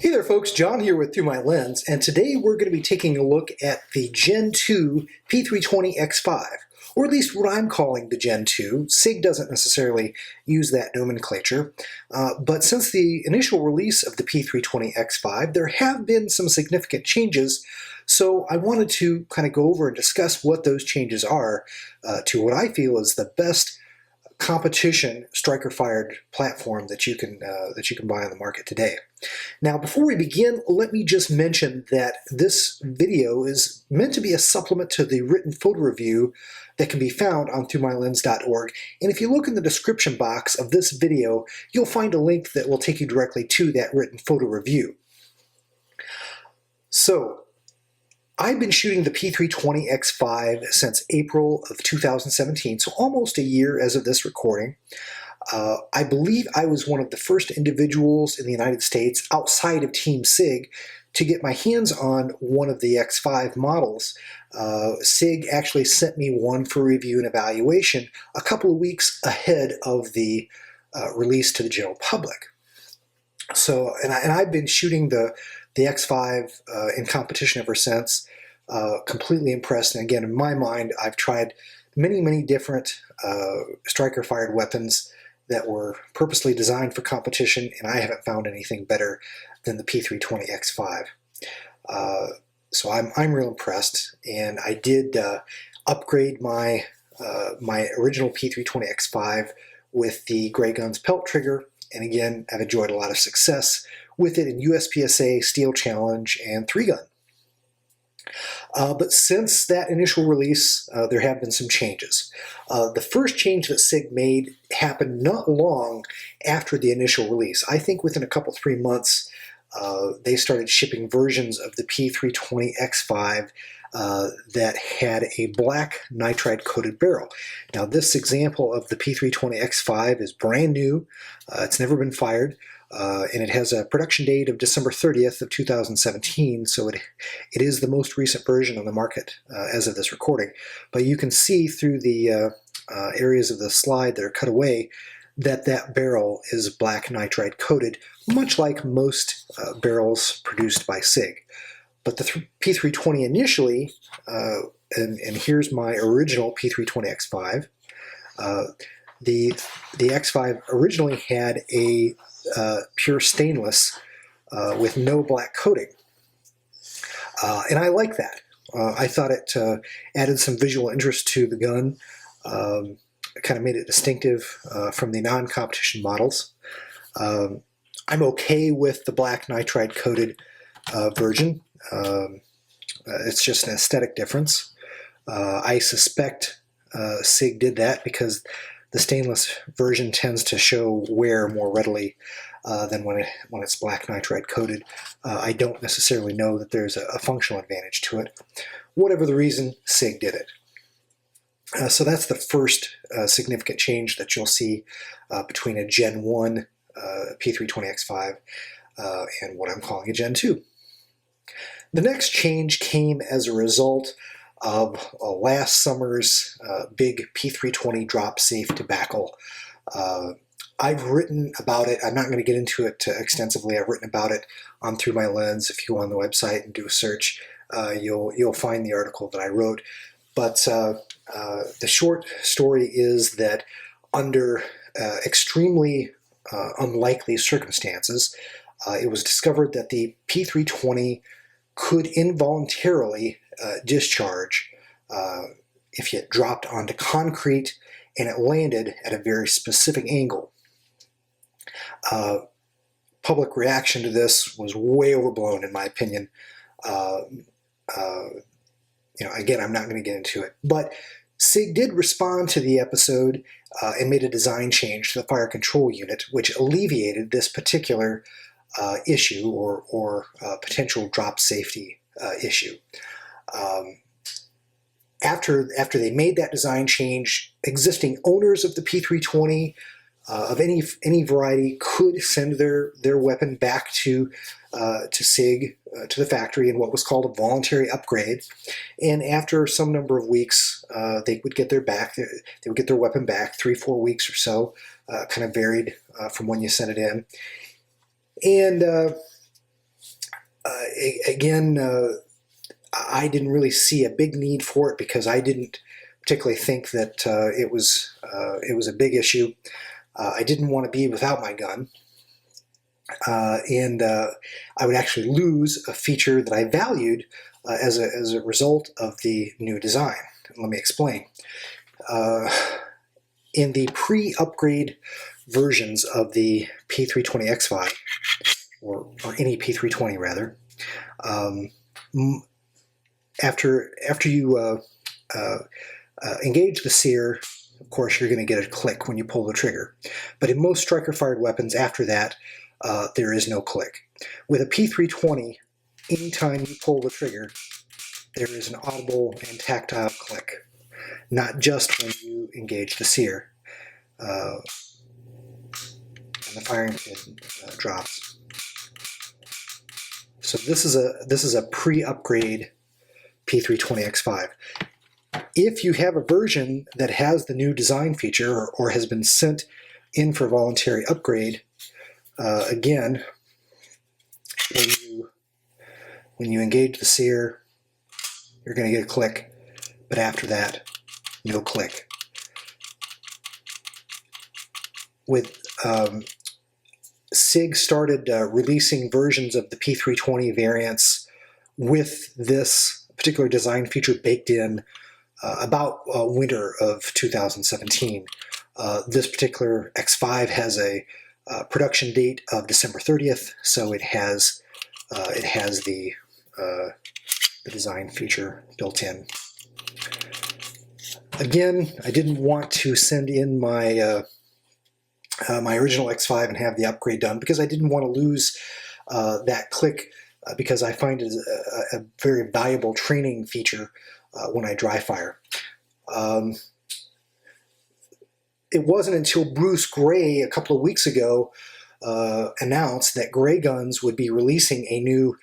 Hey there folks, John here with Through My Lens, and today we're going to be taking a look at the Gen 2 P320 X5, or at least what I'm calling the Gen 2. SIG doesn't necessarily use that nomenclature, but since the initial release of the P320 X5, there have been some significant changes, so I wanted to kind of go over and discuss what those changes are to what I feel is the best competition striker-fired platform that you can buy on the market today. Now, before we begin, let me just mention that this video is meant to be a supplement to the written photo review that can be found on throughmylens.org. And if you look in the description box of this video, you'll find a link that will take you directly to that written photo review. So, I've been shooting the P320 X5 since April of 2017, so almost a year as of this recording. I believe I was one of the first individuals in the United States outside of Team SIG to get my hands on one of the X5 models. SIG actually sent me one for review and evaluation a couple of weeks ahead of the release to the general public. So, and I've been shooting the X5 in competition ever since. Completely impressed. And again, in my mind, I've tried many different striker-fired weapons that were purposely designed for competition, and I haven't found anything better than the P320 X5. So I'm real impressed, and I did upgrade my my original P320 X5 with the Gray Guns pelt trigger, and again, I've enjoyed a lot of success with it in USPSA, Steel Challenge, and 3-gun. But since that initial release, there have been some changes. The first change that SIG made happened not long after the initial release. I think within a couple, 3 months, they started shipping versions of the P320 X5 that had a black nitride coated barrel. Now this example of the P320 X5 is brand new. It's never been fired. And it has a production date of December 30th of 2017, so it is the most recent version on the market as of this recording. But you can see through the areas of the slide that are cut away that that barrel is black nitride coated, much like most barrels produced by SIG. But the P320 initially, and here's my original P320 X5, the X5 originally had a pure stainless with no black coating. And I like that. I thought it added some visual interest to the gun, kind of made it distinctive from the non-competition models. I'm okay with the black nitride coated version. It's just an aesthetic difference. I suspect SIG did that because the stainless version tends to show wear more readily than when it's black nitride coated. I don't necessarily know that there's a functional advantage to it. Whatever the reason, SIG did it. So that's the first significant change that you'll see between a Gen 1 P320 X5 and what I'm calling a Gen 2. The next change came as a result of last summer's big P320 drop safe debacle. I've written about it. I'm not going to get into it extensively. I've written about it on Through My Lens. If you go on the website and do a search, you'll find the article that I wrote. But the short story is that under extremely unlikely circumstances, it was discovered that the P320 could involuntarily discharge if it dropped onto concrete and it landed at a very specific angle. Public reaction to this was way overblown, in my opinion. Again, I'm not going to get into it, but SIG did respond to the episode and made a design change to the fire control unit, which alleviated this particular issue or potential drop safety issue. After they made that design change, existing owners of the P320 of any variety could send their weapon back to SIG, to the factory, in what was called a voluntary upgrade. And after some number of weeks, they would get their weapon back, 3-4 weeks or so, kind of varied from when you sent it in. And Again, I didn't really see a big need for it because I didn't particularly think that it was a big issue. I didn't want to be without my gun, and I would actually lose a feature that I valued as a result of the new design. Let me explain. In the pre-upgrade versions of the P320 X5, or any P320 rather, after you engage the sear, of course you're going to get a click when you pull the trigger. But in most striker-fired weapons after that, there is no click. With a P320, anytime you pull the trigger, there is an audible and tactile click, not just when you engage the sear. And the firing pin drops. So this is a pre-upgrade P320 X5. If you have a version that has the new design feature or has been sent in for voluntary upgrade, again, when you engage the sear, you're going to get a click, but after that, no click. With SIG started releasing versions of the P320 variants with this particular design feature baked in about winter of 2017. This particular X5 has a production date of December 30th, so it has the design feature built in. Again, I didn't want to send in my my original X5 and have the upgrade done because I didn't want to lose that click because I find it a very valuable training feature when I dry fire. It wasn't until Bruce Gray a couple of weeks ago announced that Gray Guns would be releasing a new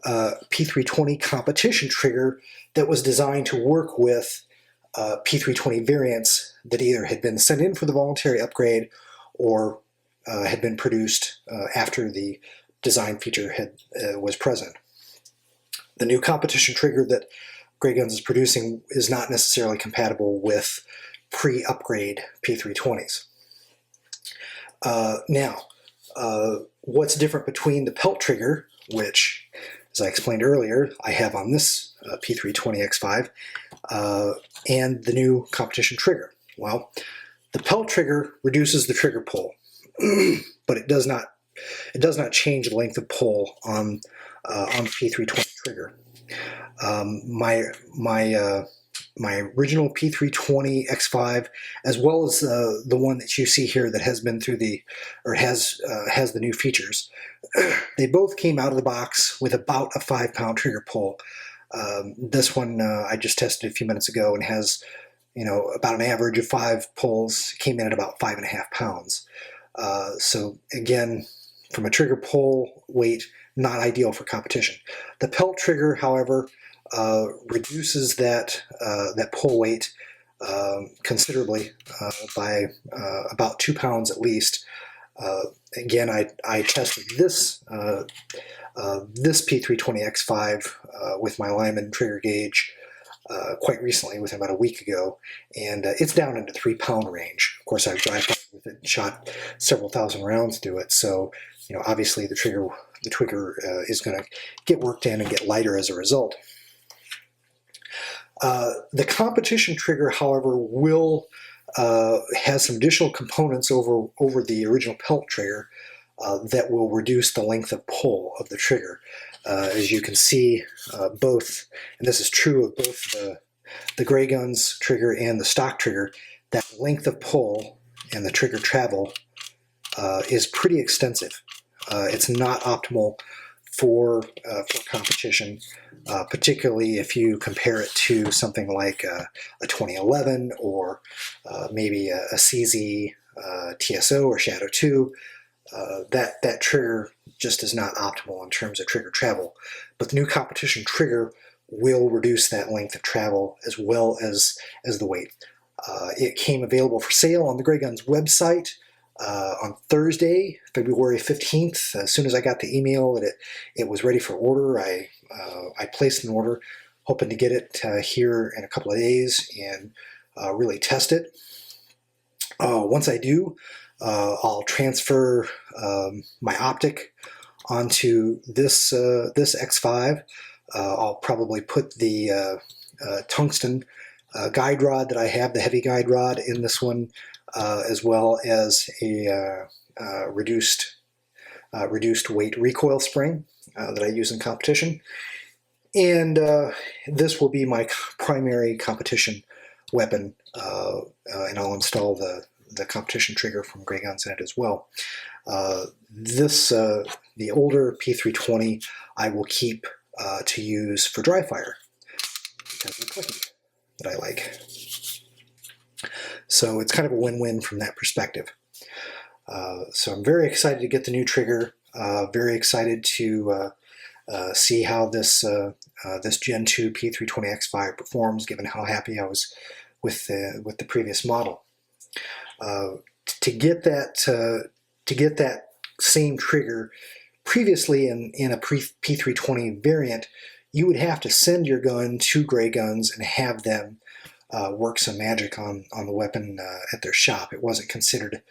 P320 competition trigger that was designed to work with P320 variants that either had been sent in for the voluntary upgrade or had been produced after the design feature was present. The new competition trigger that Gray Guns is producing is not necessarily compatible with pre-upgrade P320s. Now, what's different between the pelt trigger, which, as I explained earlier, I have on this P320 X5, and the new competition trigger? Well, the pelt trigger reduces the trigger pull, but it does not change the length of pull on the P320 trigger. My original P320 X5, as well as the one that you see here that has been through has the new features, they both came out of the box with about a 5-pound trigger pull. This one I just tested a few minutes ago and has, about an average of 5 pulls. Came in at about 5.5 pounds. So again, from a trigger pull weight, not ideal for competition. The pelt trigger, however, reduces that pull weight considerably by about 2 pounds at least. Again, I tested this P320 X5 with my Lyman trigger gauge quite recently, within about a week ago, and it's down into 3-pound range. Of course, I've dry fired with it and shot several thousand rounds through it, so obviously the trigger is going to get worked in and get lighter as a result. The competition trigger, however, will has some additional components over the original pelt trigger that will reduce the length of pull of the trigger. As you can see, both, and this is true of both the Gray Guns trigger and the stock trigger, that length of pull and the trigger travel is pretty extensive. It's not optimal for competition, particularly if you compare it to something like a 2011 or maybe a CZ TSO or Shadow 2. That trigger just is not optimal in terms of trigger travel. But the new competition trigger will reduce that length of travel as well as the weight. It came available for sale on the Gray Guns website on Thursday, February 15th. As soon as I got the email that it was ready for order, I placed an order, hoping to get it here in a couple of days and really test it. Once I do, I'll transfer my optic onto this X5. I'll probably put the tungsten guide rod that I have, the heavy guide rod, in this one, as well as a reduced weight recoil spring that I use in competition. And this will be my primary competition weapon, and I'll install the competition trigger from Grey Guns in it as well. The older P320 I will keep to use for dry fire because of the clicking that I like. So it's kind of a win-win from that perspective. So I'm very excited to get the new trigger. Very excited to see how this Gen 2 P320X5 performs, given how happy I was with the previous model. To get that same trigger previously in a P320 variant, you would have to send your gun to Grey Guns and have them work some magic on the weapon at their shop. It wasn't considered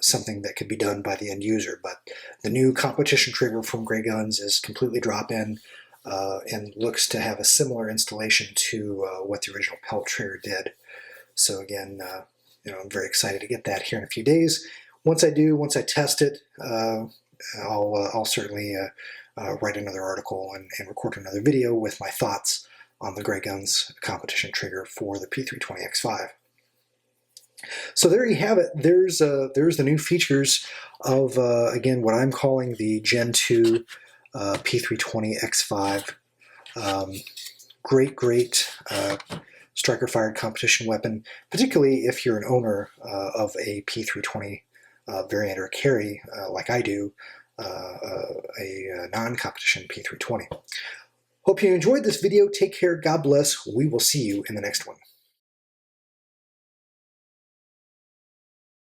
something that could be done by the end user, but the new competition trigger from Grey Guns is completely drop-in and looks to have a similar installation to what the original pelt trigger did. So again, I'm very excited to get that here in a few days. Once I test it, I'll certainly write another article and record another video with my thoughts on the Grey Guns competition trigger for the P320X5. So there you have it. There's the new features of, again, what I'm calling the Gen 2 P320X5. Great striker-fired competition weapon, particularly if you're an owner of a P320 variant or carry, like I do, a non-competition P320. Hope you enjoyed this video. Take care. God bless. We will see you in the next one.